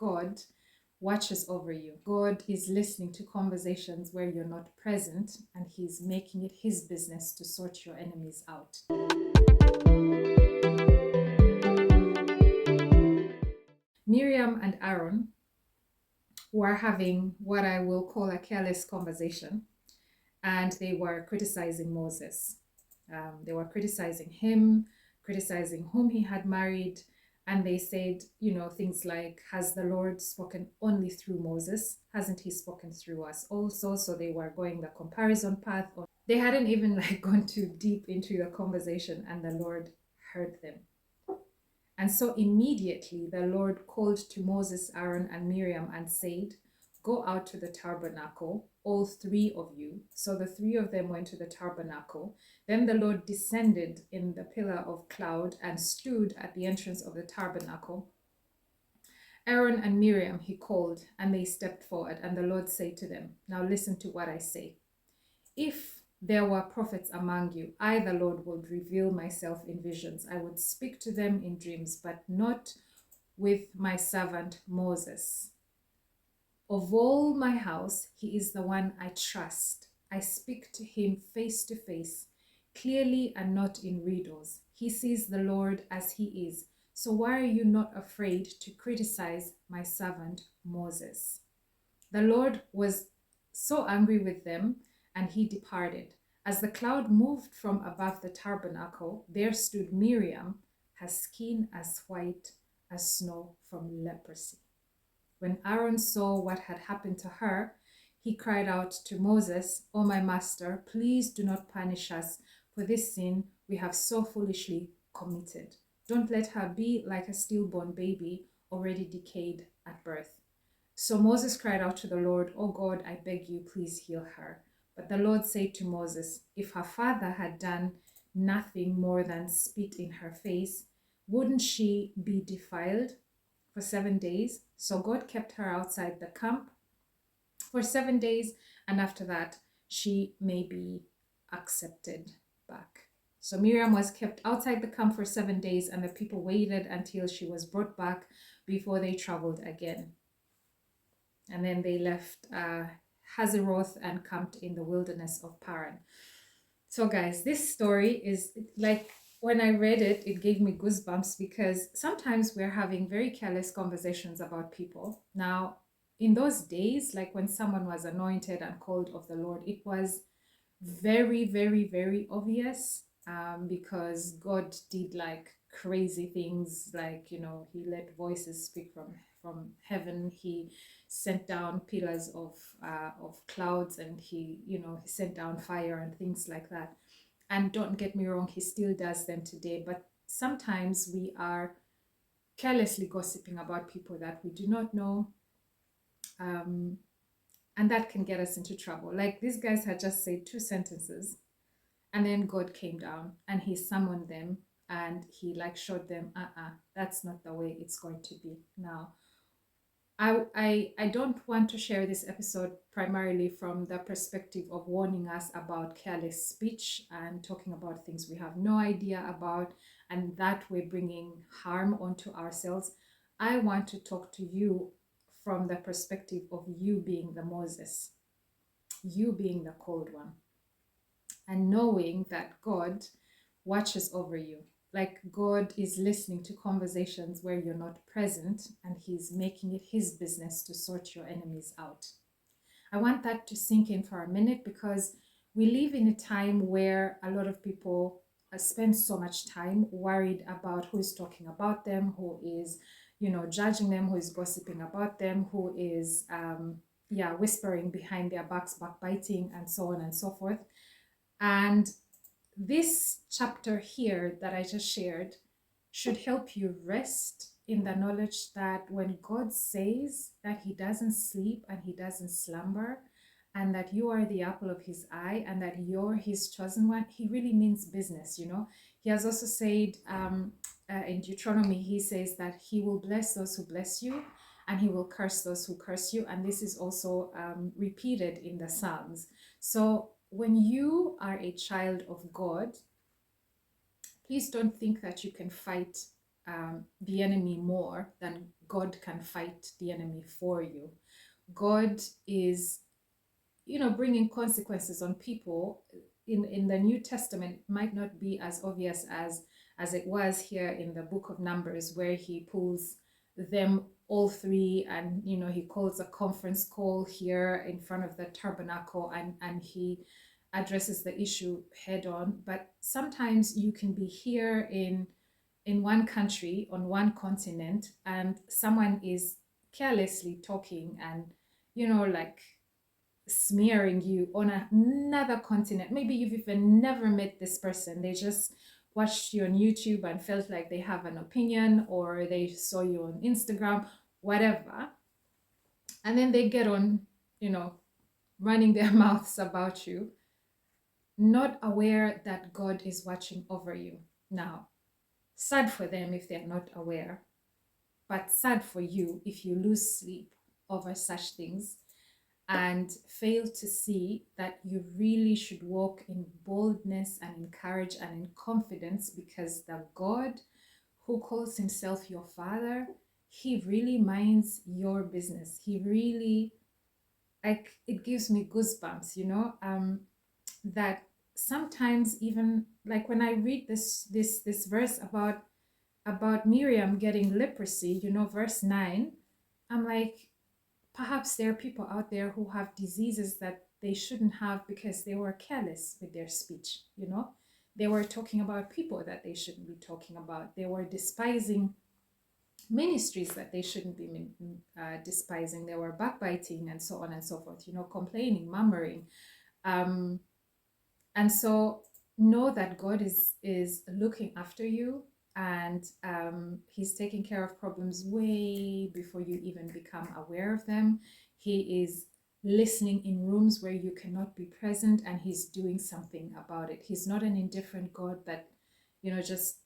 God watches over you. God is listening to conversations where you're not present, and he's making it his business to sort your enemies out. Miriam and Aaron were having what I will call a careless conversation, and they were criticizing Moses. They were criticizing him, criticizing whom he had married, and they said, things like, has the Lord spoken only through Moses? Hasn't he spoken through us also? So they were going the comparison path. They hadn't even gone too deep into the conversation, and the Lord heard them. And so immediately the Lord called to Moses, Aaron, and Miriam and said, go out to the tabernacle, all three of you. So the three of them went to the tabernacle. Then the Lord descended in the pillar of cloud and stood at the entrance of the tabernacle. Aaron and Miriam he called, and they stepped forward, and the Lord said to them, now listen to what I say. If there were prophets among you, I, the Lord, would reveal myself in visions. I would speak to them in dreams, but not with my servant Moses. Of all my house, he is the one I trust. I speak to him face to face, clearly and not in riddles. He sees the Lord as he is. So why are you not afraid to criticize my servant Moses? The Lord was so angry with them, and he departed. As the cloud moved from above the tabernacle, there stood Miriam, her skin as white as snow from leprosy. When Aaron saw what had happened to her, he cried out to Moses, "O my master, please do not punish us for this sin we have so foolishly committed. Don't let her be like a stillborn baby already decayed at birth." So Moses cried out to the Lord, "O God, I beg you, please heal her." But the Lord said to Moses, "If her father had done nothing more than spit in her face, wouldn't she be defiled for 7 days?" So God kept her outside the camp for 7 days, and after that, she may be accepted back. So Miriam was kept outside the camp for 7 days, and the people waited until she was brought back before they traveled again. And then they left Hazeroth and camped in the wilderness of Paran. So guys, this story is like, when I read it, it gave me goosebumps, because sometimes we're having very careless conversations about people. Now, in those days, like when someone was anointed and called of the Lord, it was very, very, very obvious, because God did like crazy things, like, he let voices speak from heaven. He sent down pillars of clouds, and he sent down fire and things like that. And don't get me wrong, he still does them today. But sometimes we are carelessly gossiping about people that we do not know, and that can get us into trouble. Like, these guys had just said 2 sentences, and then God came down and he summoned them, and he showed them, that's not the way it's going to be. Now, I don't want to share this episode primarily from the perspective of warning us about careless speech and talking about things we have no idea about, and that we're bringing harm onto ourselves. I want to talk to you from the perspective of you being the Moses, you being the called one, and knowing that God watches over you. Like, God is listening to conversations where you're not present, and he's making it his business to sort your enemies out. I want that to sink in for a minute, because we live in a time where a lot of people spend so much time worried about who is talking about them, who is, judging them, who is gossiping about them, who is, whispering behind their backs, backbiting, and so on and so forth. And this chapter here that I just shared should help you rest in the knowledge that when God says that he doesn't sleep and he doesn't slumber, and that you are the apple of his eye, and that you're his chosen one, he really means business. He has also said in Deuteronomy, he says that he will bless those who bless you, and he will curse those who curse you. And this is also repeated in the Psalms. So when you are a child of God, please don't think that you can fight the enemy more than God can fight the enemy for you. God is, bringing consequences on people. In the New Testament, it might not be as obvious as it was here in the book of Numbers, where he pulls them all three, and he calls a conference call here in front of the tabernacle, and he addresses the issue head on. But sometimes you can be here in one country on one continent, and someone is carelessly talking and like smearing you on another continent. Maybe you've even never met this person. They just watched you on YouTube and felt like they have an opinion, or they saw you on Instagram, whatever. And then they get on, running their mouths about you, not aware that God is watching over you. Now, sad for them if they're not aware, but sad for you if you lose sleep over such things and fail to see that you really should walk in boldness and in courage and in confidence, because the God who calls himself your Father, he really minds your business. He really, like, it gives me goosebumps, that sometimes, even like when I read this verse about Miriam getting leprosy, verse 9, I'm like, perhaps there are people out there who have diseases that they shouldn't have because they were careless with their speech. They were talking about people that they shouldn't be talking about. They were despising ministries that they shouldn't be despising. They were backbiting and so on and so forth, complaining, murmuring. And so know that God is looking after you, and he's taking care of problems way before you even become aware of them. He is listening in rooms where you cannot be present, and he's doing something about it. He's not an indifferent God that just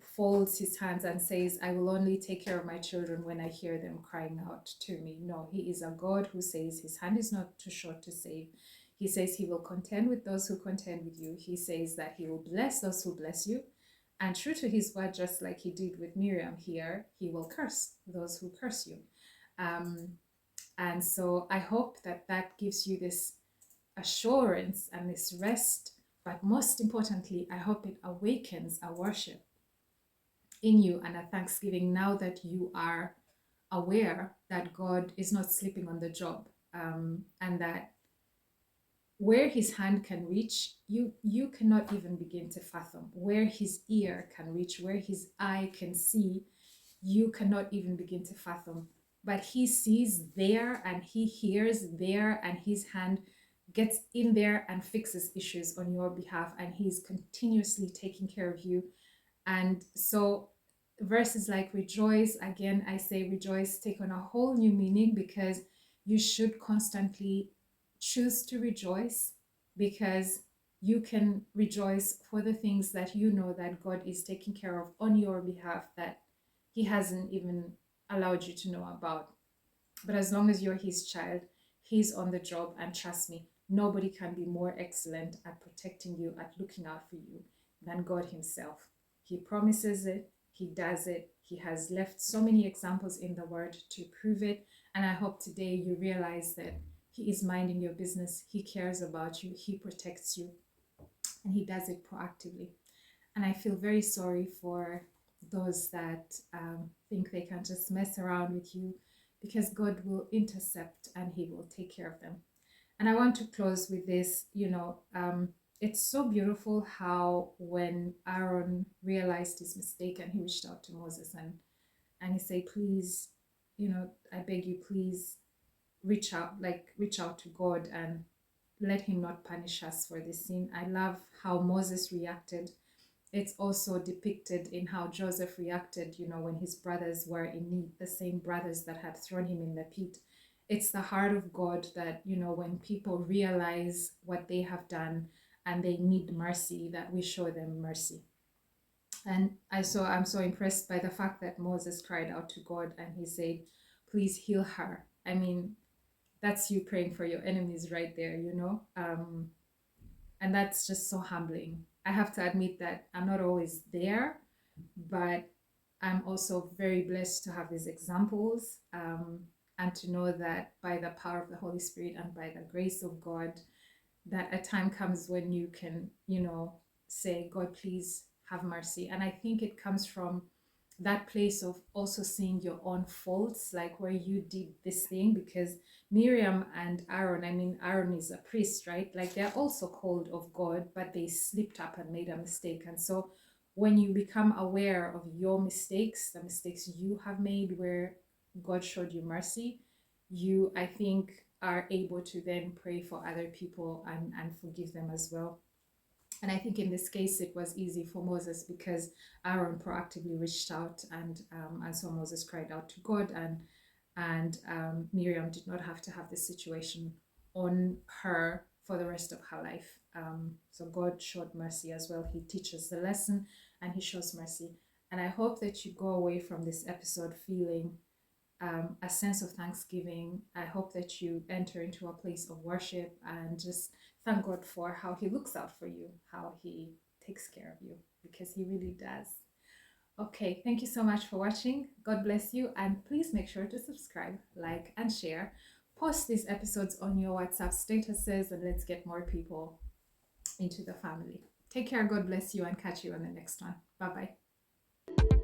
folds his hands and says, I will only take care of my children when I hear them crying out to me. No, he is a God who says his hand is not too short to save. He says he will contend with those who contend with you. He says that he will bless those who bless you. And true to his word, just like he did with Miriam here, he will curse those who curse you. And so I hope that gives you this assurance and this rest. But most importantly, I hope it awakens a worship in you and a thanksgiving now that you are aware that God is not sleeping on the job, and that where his hand can reach, you cannot even begin to fathom. Where his ear can reach, where his eye can see, you cannot even begin to fathom. But he sees there, and he hears there, and his hand gets in there and fixes issues on your behalf, and he's continuously taking care of you. And so verses like rejoice, again I say rejoice, take on a whole new meaning, because you should constantly choose to rejoice, because you can rejoice for the things that you know that God is taking care of on your behalf, that he hasn't even allowed you to know about. But as long as you're his child, he's on the job, and trust me, nobody can be more excellent at protecting you, at looking out for you, than God himself. He promises it, he does it. He has left so many examples in the word to prove it. And I hope today you realize that he is minding your business. He cares about you. He protects you. And he does it proactively. And I feel very sorry for those that think they can just mess around with you, because God will intercept and he will take care of them. And I want to close with this, it's so beautiful how when Aaron realized his mistake and he reached out to Moses and he said, please, I beg you, please reach out to God and let him not punish us for this sin. I love how Moses reacted. It's also depicted in how Joseph reacted, when his brothers were in need, the same brothers that had thrown him in the pit. It's the heart of God that, when people realize what they have done and they need mercy, that we show them mercy. And I'm so impressed by the fact that Moses cried out to God and he said, please heal her. I mean, that's you praying for your enemies right there, and that's just so humbling. I have to admit that I'm not always there, but I'm also very blessed to have these examples, and to know that by the power of the Holy Spirit and by the grace of God, that a time comes when you can, say, God, please have mercy. And I think it comes from that place of also seeing your own faults, like where you did this thing, because Miriam and Aaron, I mean, Aaron is a priest, right? Like they're also called of God, but they slipped up and made a mistake. And so when you become aware of your mistakes, the mistakes you have made where God showed you mercy, you, I think, are able to then pray for other people and forgive them as well. And I think in this case, it was easy for Moses because Aaron proactively reached out, and so Moses cried out to God, and Miriam did not have to have this situation on her for the rest of her life. So God showed mercy as well. He teaches the lesson and he shows mercy. And I hope that you go away from this episode feeling a sense of thanksgiving. I hope that you enter into a place of worship and just thank God for how He looks out for you, how He takes care of you, because He really does. Okay, thank you so much for watching. God bless you, and please make sure to subscribe, like, and share. Post these episodes on your WhatsApp statuses, and let's get more people into the family. Take care, God bless you, and catch you on the next one. Bye bye.